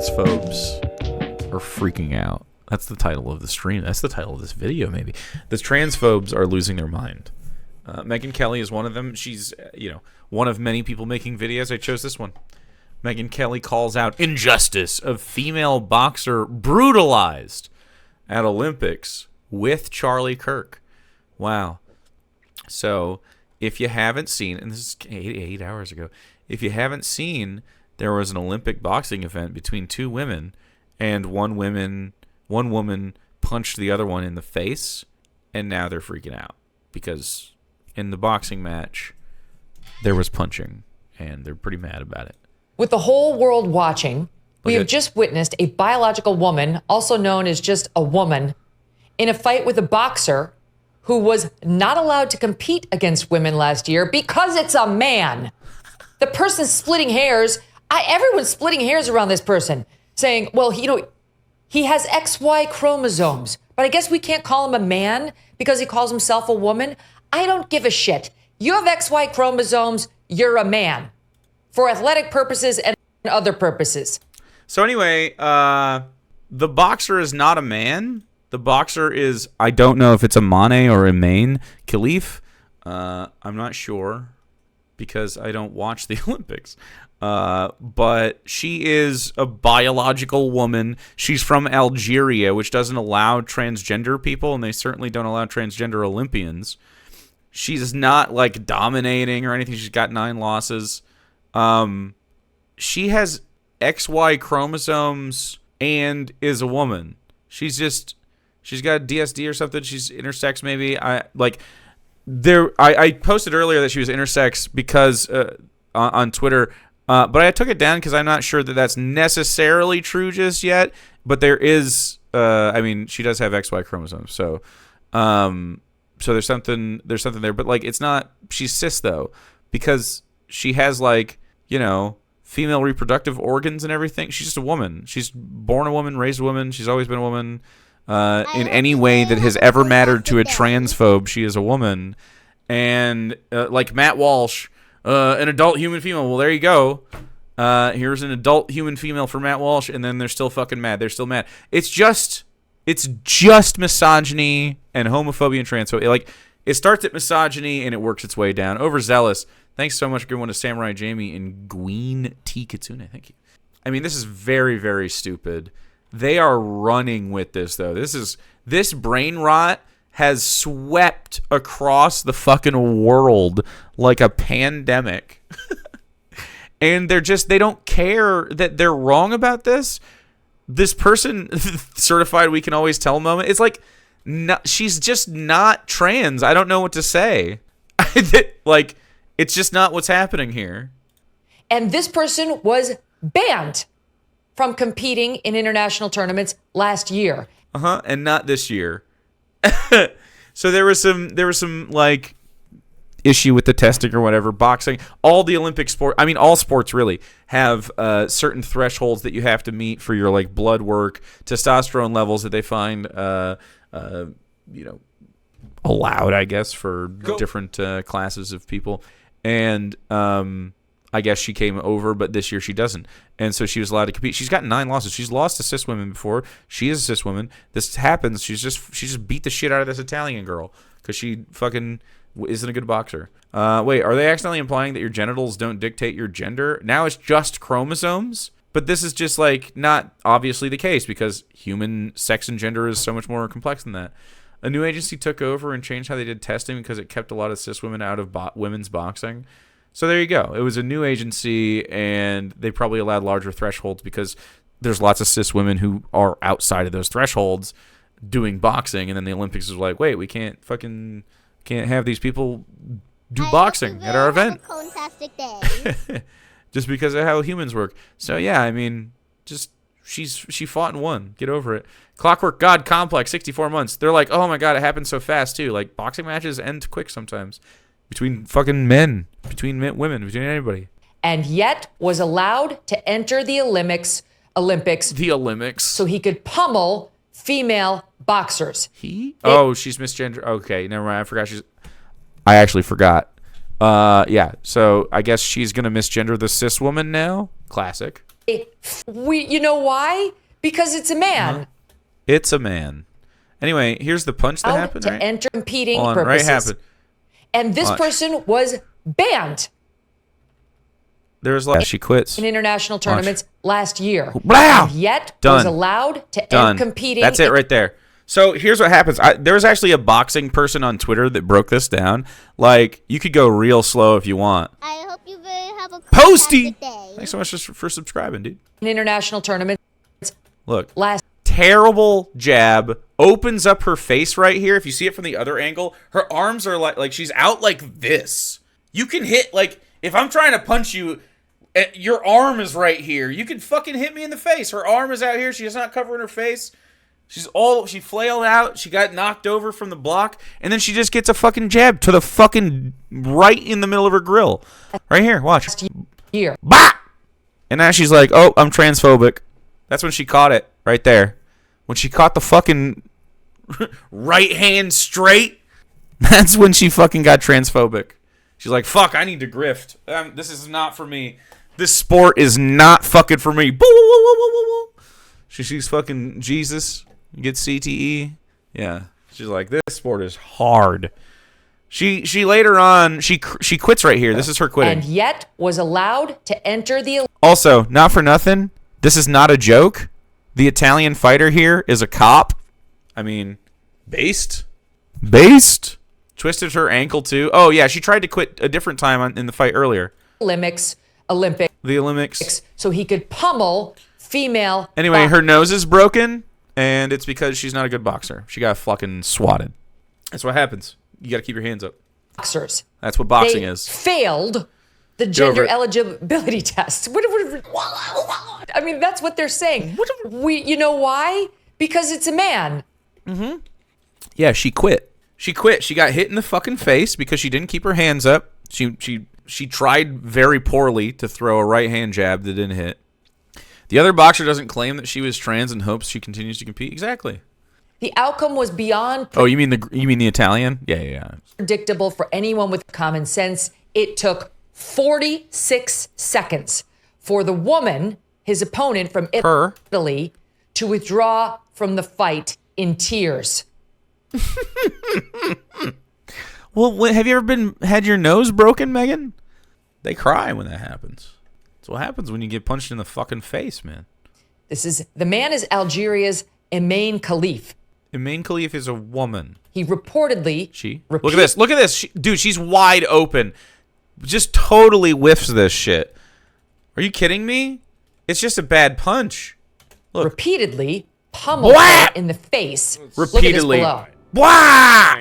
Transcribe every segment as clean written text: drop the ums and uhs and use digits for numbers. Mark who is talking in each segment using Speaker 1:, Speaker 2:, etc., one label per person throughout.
Speaker 1: transphobes are freaking out. That's the title of the stream. That's the title of this video, maybe. The transphobes are losing their mind. Megyn Kelly is one of them. She's, one of many people making videos. I chose this one. Megyn Kelly calls out injustice of female boxer brutalized at Olympics with Charlie Kirk. Wow. So, if you haven't seen, and this is 8 hours ago, if you haven't seen, there was an Olympic boxing event between two women, and one woman punched the other one in the face, and now they're freaking out because in the boxing match there was punching, and they're pretty mad about it. With the whole world watching, we have just witnessed a biological woman, also known as just a woman, in a fight with a boxer who was not allowed to compete against women last year because it's a man. The person splitting hairs, everyone's splitting hairs around this person, saying, well, he has XY chromosomes, but I guess we can't call him a man because he calls himself a woman. I don't give a shit. You have XY chromosomes, you're a man. For athletic purposes and other purposes. So anyway, the boxer is not a man. The boxer is, I don't know if it's Imane or Imane, Khelif. I'm not sure because I don't watch the Olympics. But she is a biological woman. She's from Algeria, which doesn't allow transgender people, and they certainly don't allow transgender Olympians. She's not like dominating or anything. She's got 9 losses. She has XY chromosomes and is a woman. She's got DSD or something. She's intersex maybe. I posted earlier that she was intersex because on Twitter, but I took it down because I'm not sure that that's necessarily true just yet. But there is, she does have XY chromosomes, so there's something there. But like, it's not. She's cis though, because she has female reproductive organs and everything. She's just a woman. She's born a woman, raised a woman. She's always been a woman. In any way that has ever mattered to a transphobe, she is a woman. And like Matt Walsh, an adult human female. Well, there you go. Here's an adult human female for Matt Walsh, and then they're still fucking mad. They're still mad. It's just misogyny and homophobia and transphobia. Like, it starts at misogyny and it works its way down. Overzealous. Thanks so much, good one, to Samurai Jamie and Gween T. Kitsune. Thank you. I mean, this is very, very stupid. They are running with this, though. This brain rot has swept across the fucking world like a pandemic. And they don't care that they're wrong about this. This person, certified we can always tell moment, it's like, she's just not trans. I don't know what to say. It's just not what's happening here. And this person was banned from competing in international tournaments last year. And not this year. So there was some like issue with the testing or whatever. Boxing, all the Olympic sport, all sports really have certain thresholds that you have to meet for your like blood work, testosterone levels that they find allowed, I guess, for different classes of people. And I guess she came over, but this year she doesn't. And so she was allowed to compete. She's got 9 losses. She's lost to cis women before. She is a cis woman. This happens. She just beat the shit out of this Italian girl because she fucking isn't a good boxer. Wait, are they accidentally implying that your genitals don't dictate your gender? Now it's just chromosomes? But this is just like not obviously the case because human sex and gender is so much more complex than that. A new agency took over and changed how they did testing because it kept a lot of cis women out of women's boxing. So there you go. It was a new agency, and they probably allowed larger thresholds because there's lots of cis women who are outside of those thresholds doing boxing, and then the Olympics was like, wait, we can't have these people do boxing at our event. Fantastic day. Just because of how humans work. So yeah, she fought and won. Get over it. Clockwork God Complex, 64 months. They're like, oh my god, it happened so fast too. Like, boxing matches end quick sometimes. Between fucking men, between women, between anybody. And yet was allowed to enter the Olympics. The Olympics. So he could pummel female boxers. She's misgender. Okay, never mind. I actually forgot. Yeah, so I guess she's going to misgender the cis woman now. Classic.
Speaker 2: You know why? Because it's a man.
Speaker 1: It's a man. Anyway, here's the punch that happened,
Speaker 2: to
Speaker 1: right?
Speaker 2: enter competing
Speaker 1: On,
Speaker 2: purposes.
Speaker 1: right happened.
Speaker 2: And this
Speaker 1: Watch.
Speaker 2: person was banned
Speaker 1: There's like she quits.
Speaker 2: in international tournaments last year.
Speaker 1: Blah!
Speaker 2: And yet
Speaker 1: Done.
Speaker 2: was allowed to
Speaker 1: Done.
Speaker 2: end competing.
Speaker 1: That's it right there. So here's what happens. There was actually a boxing person on Twitter that broke this down. Like, you could go real slow if you want.
Speaker 3: I hope you have a
Speaker 1: Posty!
Speaker 3: day.
Speaker 1: Thanks so much for subscribing, dude.
Speaker 2: In international tournaments
Speaker 1: Look.
Speaker 2: last
Speaker 1: Terrible jab. Opens up her face right here. If you see it from the other angle, her arms are like she's out like this. You can hit, like, if I'm trying to punch you, your arm is right here. You can fucking hit me in the face. Her arm is out here. She's not covering her face. She flailed out. She got knocked over from the block. And then she just gets a fucking jab to the fucking right in the middle of her grill. Right here. Watch.
Speaker 2: year.
Speaker 1: Bah! And now she's like, oh, I'm transphobic. That's when she caught it. Right there. When she caught the fucking right hand straight. That's when she fucking got transphobic. She's like, fuck, I need to grift. This is not for me. This sport is not fucking for me. She sees fucking Jesus. Gets CTE. Yeah. She's like, this sport is hard. She later on, she quits right here. This is her quitting.
Speaker 2: And yet was allowed to enter the...
Speaker 1: Also, not for nothing, this is not a joke. The Italian fighter here is a cop. I mean, based. Twisted her ankle too. Oh yeah, she tried to quit a different time in the fight earlier.
Speaker 2: Olympics.
Speaker 1: The Olympics.
Speaker 2: So he could pummel female...
Speaker 1: Anyway, her nose is broken, and it's because she's not a good boxer. She got fucking swatted. That's what happens. You got to keep your hands up.
Speaker 2: boxers.
Speaker 1: That's what boxing
Speaker 2: They
Speaker 1: is.
Speaker 2: failed the gender eligibility test. I mean, that's what they're saying. You know why? Because it's a man.
Speaker 1: Yeah, she quit. She got hit in the fucking face because she didn't keep her hands up. She tried very poorly to throw a right hand jab that didn't hit. The other boxer doesn't claim that she was trans and hopes she continues to compete. Exactly.
Speaker 2: The outcome was beyond
Speaker 1: Oh, you mean the Italian? Yeah.
Speaker 2: predictable for anyone with common sense. It took 46 seconds for the woman, his opponent from Italy, to withdraw from the fight in tears.
Speaker 1: Well, have you ever had your nose broken, Megan? They cry when that happens. That's what happens when you get punched in the fucking face, man.
Speaker 2: The man is Algeria's Imane Khelif.
Speaker 1: Imane Khelif is a woman.
Speaker 2: He reportedly...
Speaker 1: Look at this. Dude, she's wide open. Just totally whiffs this shit. Are you kidding me? It's just a bad punch. Look.
Speaker 2: Repeatedly pummeled her in the face.
Speaker 1: Repeatedly.
Speaker 2: Look at this blow.
Speaker 1: Blah!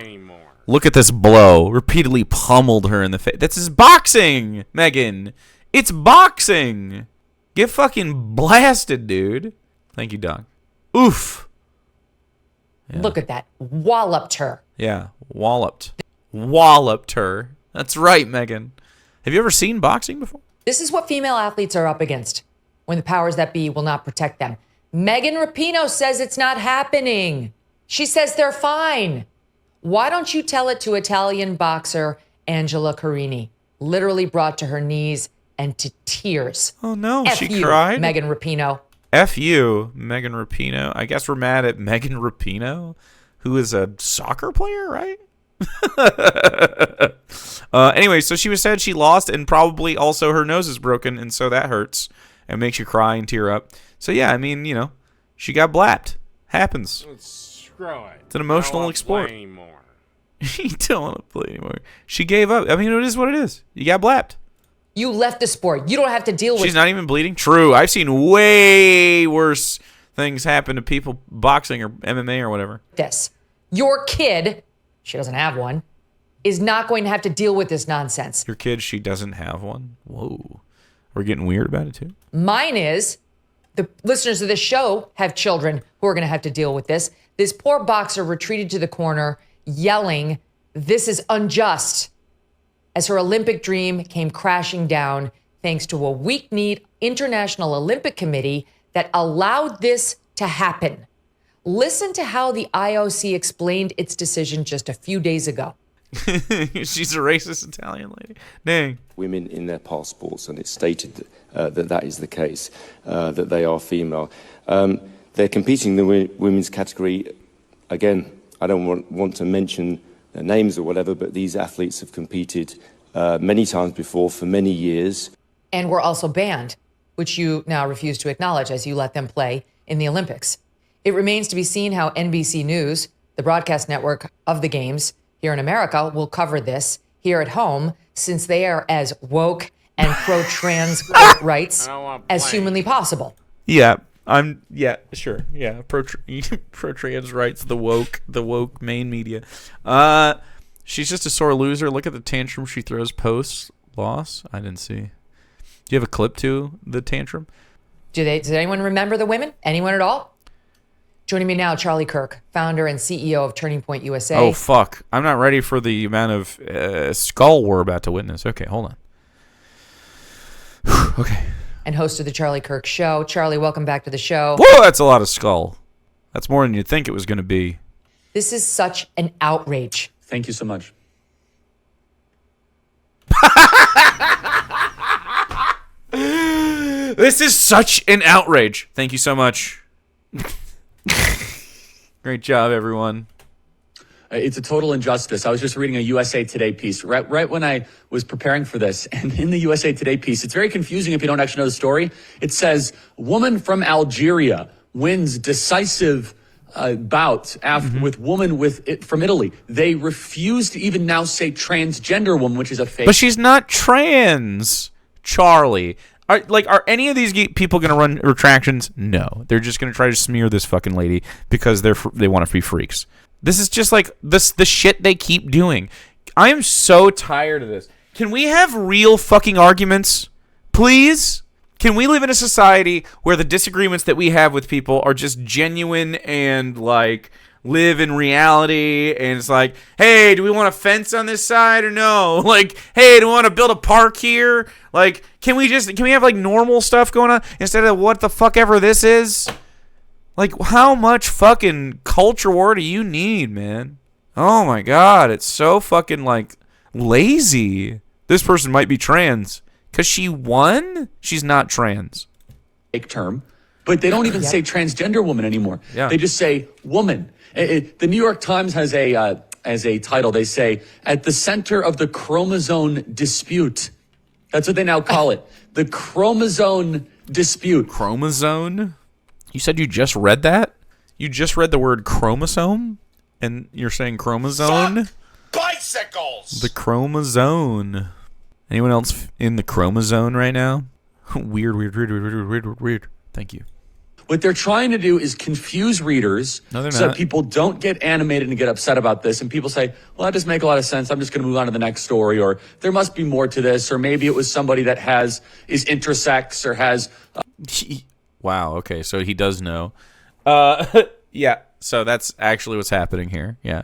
Speaker 1: Look at this blow. Repeatedly pummeled her in the face. This is boxing, Megan. It's boxing. Get fucking blasted, dude. Thank you, dog. Oof. Yeah.
Speaker 2: Look at that. Walloped her.
Speaker 1: Yeah, walloped her. That's right, Megan. Have you ever seen boxing before?
Speaker 2: This is what female athletes are up against when the powers that be will not protect them. Megan Rapinoe says it's not happening. She says they're fine. Why don't you tell it to Italian boxer Angela Carini, literally brought to her knees and to tears?
Speaker 1: Oh, no.
Speaker 2: F
Speaker 1: she
Speaker 2: you,
Speaker 1: cried?
Speaker 2: Megan Rapinoe.
Speaker 1: F you, Megan Rapinoe. I guess we're mad at Megan Rapinoe, who is a soccer player, right? Anyway, so she said she lost, and probably also her nose is broken, and so that hurts and makes you cry and tear up. So yeah, I mean, she got blapped. Happens.
Speaker 4: Screw it.
Speaker 1: It's an emotional sport. You don't want to play anymore. She gave up. I mean, it is what it is. You got blapped.
Speaker 2: You left the sport. You don't have to deal with...
Speaker 1: She's not even bleeding? True. I've seen way worse things happen to people boxing or MMA or whatever.
Speaker 2: this. Your kid, she doesn't have one, is not going to have to deal with this nonsense.
Speaker 1: Your kid, she doesn't have one? Whoa. We're getting weird about it too?
Speaker 2: Mine is, the listeners of this show have children who are going to have to deal with this. This poor boxer retreated to the corner yelling, "This is unjust," as her Olympic dream came crashing down thanks to a weak-kneed International Olympic Committee that allowed this to happen. Listen to how the IOC explained its decision just a few days ago.
Speaker 1: She's a racist Italian lady. Dang.
Speaker 3: Women in their passports, and it's stated that is the case, that they are female. They're competing in the women's category. Again, I don't want to mention their names or whatever, but these athletes have competed many times before for many years.
Speaker 2: And were also banned, which you now refuse to acknowledge as you let them play in the Olympics. It remains to be seen how NBC News, the broadcast network of the games here in America, will cover this here at home, since they are as woke and pro-trans rights as humanly possible.
Speaker 1: Yeah, sure. Yeah, pro-trans rights, the woke main media. She's just a sore loser. Look at the tantrum she throws post loss. I didn't see. Do you have a clip to the tantrum?
Speaker 2: Does anyone remember the women? Anyone at all? Joining me now, Charlie Kirk, founder and CEO of Turning Point USA.
Speaker 1: Oh, fuck. I'm not ready for the amount of skull we're about to witness. Okay, hold on. Okay.
Speaker 2: And host of the Charlie Kirk Show. Charlie, welcome back to the show.
Speaker 1: Whoa, that's a lot of skull. That's more than you'd think it was going to be.
Speaker 2: This is such an outrage.
Speaker 4: Thank you so much.
Speaker 1: This is such an outrage. Thank you so much. Great job, everyone.
Speaker 4: It's a total injustice. I was just reading a USA Today piece right when I was preparing for this. And in the USA Today piece, it's very confusing if you don't actually know the story. It says, woman from Algeria wins decisive bout with woman from Italy. They refuse to even now say transgender woman, which is a fake.
Speaker 1: But she's not trans, Charlie. Are any of these people going to run retractions? No. They're just going to try to smear this fucking lady because they want to be freaks. This is just like the shit they keep doing. I am so tired of this. Can we have real fucking arguments? Please? Can we live in a society where the disagreements that we have with people are just genuine and like live in reality, and it's like, hey, do we want a fence on this side or no? Like, hey, do we want to build a park here? Like, can we have like normal stuff going on instead of what the fuck ever this is? Like, how much fucking culture war do you need, man? Oh my god, it's so fucking like lazy. This person might be trans because she won. She's not trans.
Speaker 4: Fake term, but they don't even say transgender woman anymore.
Speaker 1: Yeah.
Speaker 4: They just say woman. The New York Times has a title. They say, at the center of the chromosome dispute. That's what they now call it. The chromosome dispute.
Speaker 1: Chromosome? You said you just read that? You just read the word chromosome? And you're saying chromosome?
Speaker 5: Fuck bicycles!
Speaker 1: The chromosome. Anyone else in the chromosome right now? Weird. Thank you.
Speaker 4: What they're trying to do is confuse readers
Speaker 1: so
Speaker 4: that people don't get animated and get upset about this. And people say, well, that doesn't make a lot of sense. I'm just going to move on to the next story. Or there must be more to this. Or maybe it was somebody that is intersex or has...
Speaker 1: Wow, okay, so he does know. Yeah, so that's actually what's happening here. Yeah.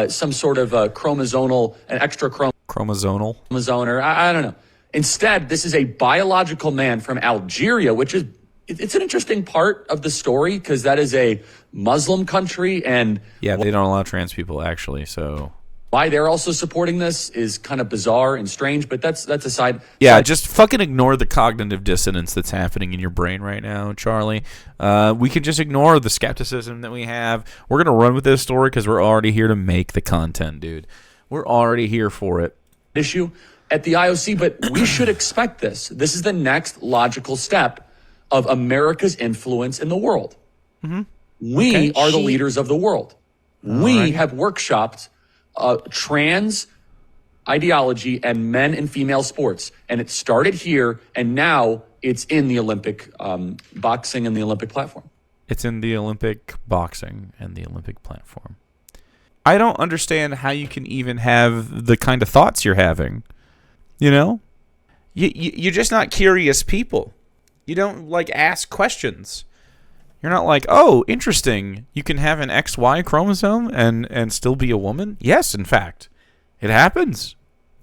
Speaker 4: Some sort of chromosomal, an extra
Speaker 1: chromosomal.
Speaker 4: Chromosome, or I don't know. Instead, this is a biological man from Algeria, which is... It's an interesting part of the story because that is a Muslim country, and
Speaker 1: yeah, they don't allow trans people actually. So
Speaker 4: why they're also supporting this is kind of bizarre and strange. But that's a side.
Speaker 1: Yeah, just fucking ignore the cognitive dissonance that's happening in your brain right now, Charlie. We can just ignore the skepticism that we have. We're gonna run with this story because we're already here to make the content, dude. We're already here for it.
Speaker 4: Issue at the IOC, but we should expect this. This is the next logical step of America's influence in the world. Mm-hmm. We are the leaders of the world. We have workshopped trans ideology and men and female sports. And it started here, and now it's in the Olympic boxing and the Olympic platform.
Speaker 1: It's in the Olympic boxing and the Olympic platform. I don't understand how you can even have the kind of thoughts you're having. You know? You're just not curious people. You don't, like, ask questions. You're not like, oh, interesting. You can have an XY chromosome and still be a woman? Yes, in fact. It happens.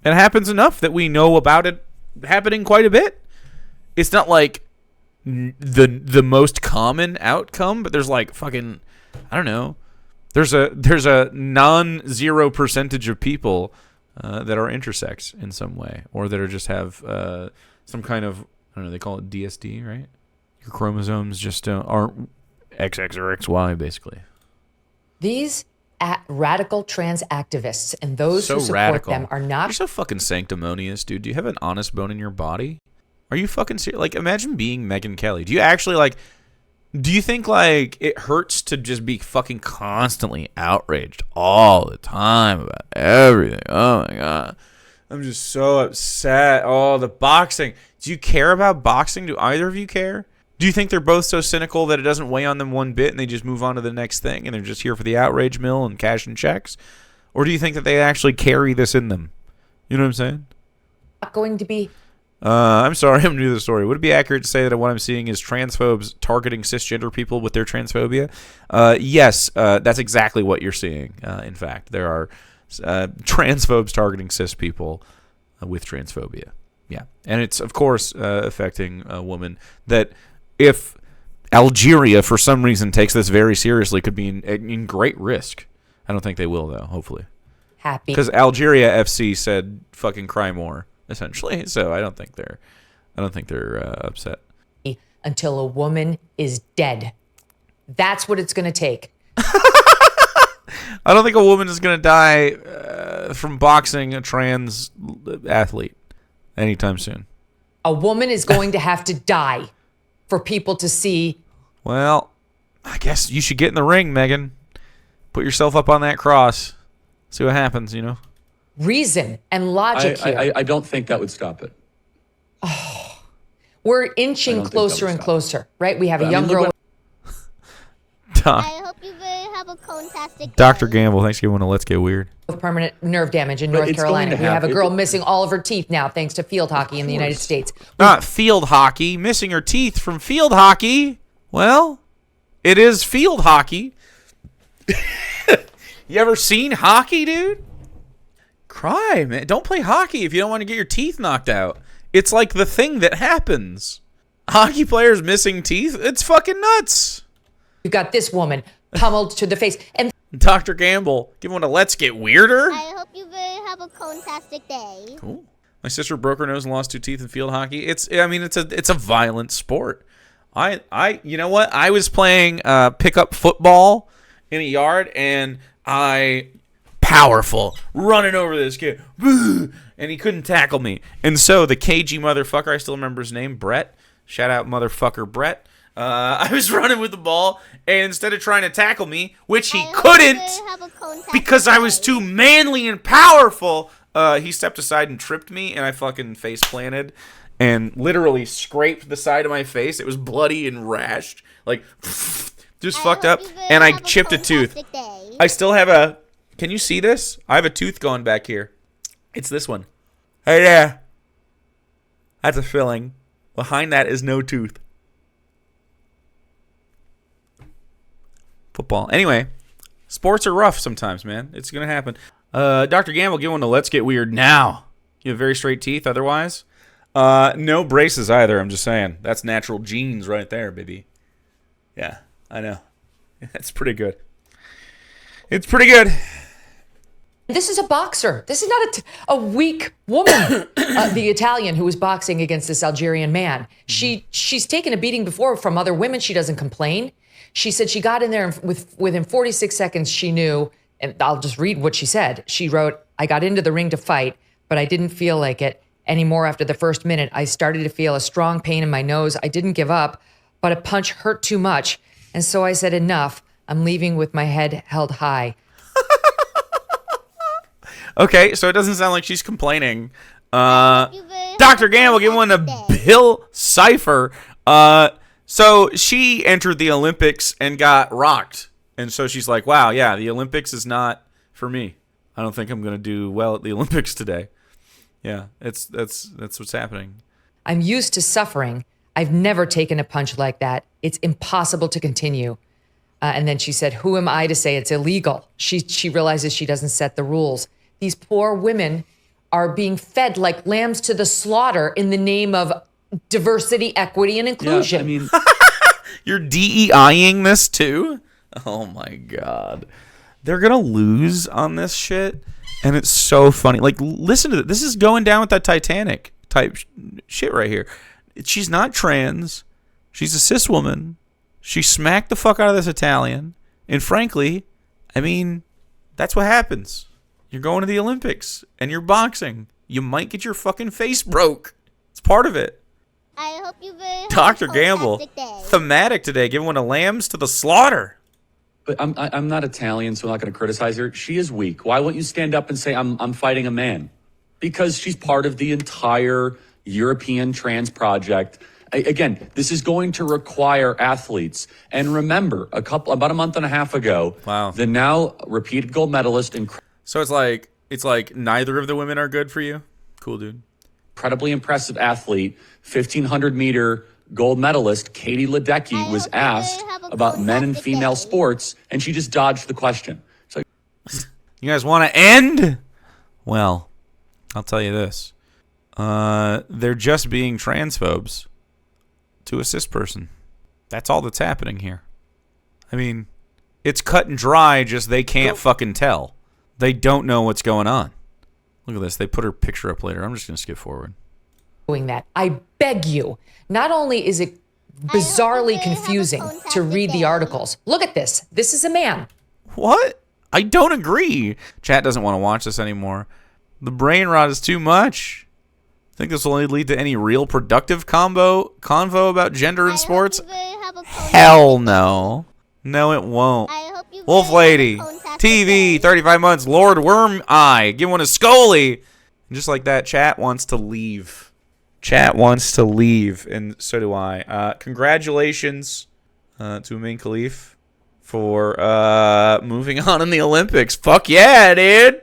Speaker 1: It happens enough that we know about it happening quite a bit. It's not like the most common outcome, but there's like fucking, I don't know, There's a non-zero percentage of people that are intersex in some way, or that are just have some kind of, I don't know, they call it DSD, right? Your chromosomes just aren't XX or XY, basically.
Speaker 2: These radical trans activists and those
Speaker 1: So
Speaker 2: who support
Speaker 1: radical.
Speaker 2: them are not.
Speaker 1: You're so fucking sanctimonious, dude. Do you have an honest bone in your body? Are you fucking serious? Like, imagine being Megyn Kelly. Do you actually, like, do you think, like, it hurts to just be fucking constantly outraged all the time about everything? Oh, my God. I'm just so upset. Oh, the boxing. Do you care about boxing? Do either of you care? Do you think they're both so cynical that it doesn't weigh on them one bit and they just move on to the next thing and they're just here for the outrage mill and cashing checks? Or do you think that they actually carry this in them? You know what I'm saying?
Speaker 2: Not going to be.
Speaker 1: I'm sorry, I'm new to the story. Would it be accurate to say that what I'm seeing is transphobes targeting cisgender people with their transphobia? Yes, that's exactly what you're seeing. In fact, there are transphobes targeting cis people with transphobia. Yeah, and it's, of course, affecting a woman that, if Algeria, for some reason, takes this very seriously, could be in great risk. I don't think they will, though, hopefully.
Speaker 2: Happy.
Speaker 1: Because Algeria FC said fucking cry more, essentially. So I don't think they're upset.
Speaker 2: Until a woman is dead. That's what it's going to take.
Speaker 1: I don't think a woman is going to die from boxing a trans athlete anytime soon.
Speaker 2: A woman is going to have to die for people to see.
Speaker 1: Well, I guess you should get in the ring, Megan. Put yourself up on that cross. See what happens, you know?
Speaker 2: Reason and logic here.
Speaker 4: I don't think that would stop it.
Speaker 2: We're inching closer and closer, right? We have a young girl.
Speaker 5: I hope you have a fantastic day.
Speaker 1: Dr. Gamble, thanks for giving a Let's Get Weird.
Speaker 2: With permanent nerve damage in
Speaker 4: But
Speaker 2: North
Speaker 4: it's
Speaker 2: Carolina.
Speaker 4: going to
Speaker 2: We have a
Speaker 4: happen.
Speaker 2: girl missing all of her teeth now thanks to field hockey in the United States.
Speaker 1: Not field hockey. Missing her teeth from field hockey. Well, it is field hockey. You ever seen hockey, dude? Cry, man. Don't play hockey if you don't want to get your teeth knocked out. It's like the thing that happens. Hockey players missing teeth? It's fucking nuts.
Speaker 2: You've got this woman pummeled to the face. And
Speaker 1: Dr. Gamble, give one a Let's Get Weirder.
Speaker 5: I hope you have a fantastic day.
Speaker 1: Cool. My sister broke her nose and lost 2 teeth in field hockey. It's a violent sport. You know what? I was playing pickup football in a yard, and powerful, running over this kid, and he couldn't tackle me. And so the cagey motherfucker, I still remember his name, Brett. Shout out motherfucker Brett. I was running with the ball, and instead of trying to tackle me, which he couldn't because I was too manly and powerful, he stepped aside and tripped me, and I fucking face planted and literally scraped the side of my face. It was bloody and rashed, like just fucked up, and I chipped a tooth. I still have a... Can you see this? I have a tooth going back here. It's this one. Hey there. That's a filling. Behind that is no tooth. Football. Anyway, sports are rough sometimes, man. It's going to happen. Dr. Gamble, give one to Let's Get Weird now. You have very straight teeth otherwise? No braces either, I'm just saying. That's natural genes right there, baby. Yeah, I know. That's pretty good. It's pretty good.
Speaker 2: this is a boxer. This is not a weak woman. The Italian who was boxing against this Algerian man. She's taken a beating before from other women. She doesn't complain. She said she got in there and within 46 seconds she knew, and I'll just read what she said. She wrote, "I got into the ring to fight, but I didn't feel like it anymore after the first minute. I started to feel a strong pain in my nose. I didn't give up, but a punch hurt too much. And so I said, enough. I'm leaving with my head held high."
Speaker 1: Okay, so it doesn't sound like she's complaining. Dr. Gamble, give one to Bill Cipher. So she entered the Olympics and got rocked. And so she's like, wow, yeah, the Olympics is not for me. I don't think I'm going to do well at the Olympics today. Yeah, that's what's happening.
Speaker 2: I'm used to suffering. I've never taken a punch like that. It's impossible to continue. And then she said, who am I to say it's illegal? She realizes she doesn't set the rules. These poor women are being fed like lambs to the slaughter in the name of diversity, equity, and inclusion.
Speaker 4: Yeah, I mean,
Speaker 1: You're DEIing this too? Oh my God. They're gonna lose on this shit, and it's so funny. Like, listen to it. This is going down with that Titanic type shit right here. She's not trans. She's a cis woman. She smacked the fuck out of this Italian. And frankly, I mean, that's what happens. You're going to the Olympics and you're boxing. You might get your fucking face broke. It's part of it.
Speaker 5: I hope you have
Speaker 1: Dr.
Speaker 5: a
Speaker 1: Gamble,
Speaker 5: fantastic day.
Speaker 1: thematic today, giving one of lambs to the slaughter.
Speaker 4: But I'm not Italian, so I'm not going to criticize her. She is weak. Why won't you stand up and say I'm fighting a man? Because she's part of the entire European trans project. Again, this is going to require athletes. And remember, about a month and a half ago,
Speaker 1: Wow.
Speaker 4: the now repeated gold medalist and
Speaker 1: So it's like neither of the women are good for you? Cool, dude.
Speaker 4: incredibly impressive athlete, 1,500 meter gold medalist Katie Ledecky
Speaker 5: I
Speaker 4: was
Speaker 5: hope you
Speaker 4: asked
Speaker 5: have a
Speaker 4: about men and
Speaker 5: fantastic
Speaker 4: female
Speaker 5: day.
Speaker 4: sports, and she just dodged the question. So
Speaker 1: You guys want to end? Well, I'll tell you this. They're just being transphobes to a cis person. That's all that's happening here. I mean, it's cut and dry, just they can't fucking tell. They don't know what's going on. Look at this. They put her picture up later. I'm just going to skip forward.
Speaker 2: Doing that. I beg you. Not only is it bizarrely
Speaker 5: have a
Speaker 2: confusing to
Speaker 5: fantastic
Speaker 2: read the
Speaker 5: day.
Speaker 2: articles. Look at this. This is a man.
Speaker 1: What? I don't agree. Chat doesn't want to watch this anymore. The brain rot is too much. Think this will only lead to any real productive convo about gender
Speaker 5: I
Speaker 1: in
Speaker 5: hope
Speaker 1: sports?
Speaker 5: you have a
Speaker 1: Hell no. No, it won't.
Speaker 5: I hope you
Speaker 1: Wolf
Speaker 5: have a
Speaker 1: Lady,
Speaker 5: fantastic
Speaker 1: TV,
Speaker 5: day.
Speaker 1: 35 months, Lord Worm Eye, give one a Scully. And just like that, chat wants to leave. Chat wants to leave, and so do I. Congratulations to Imane Khelif for moving on in the Olympics. Fuck yeah, dude.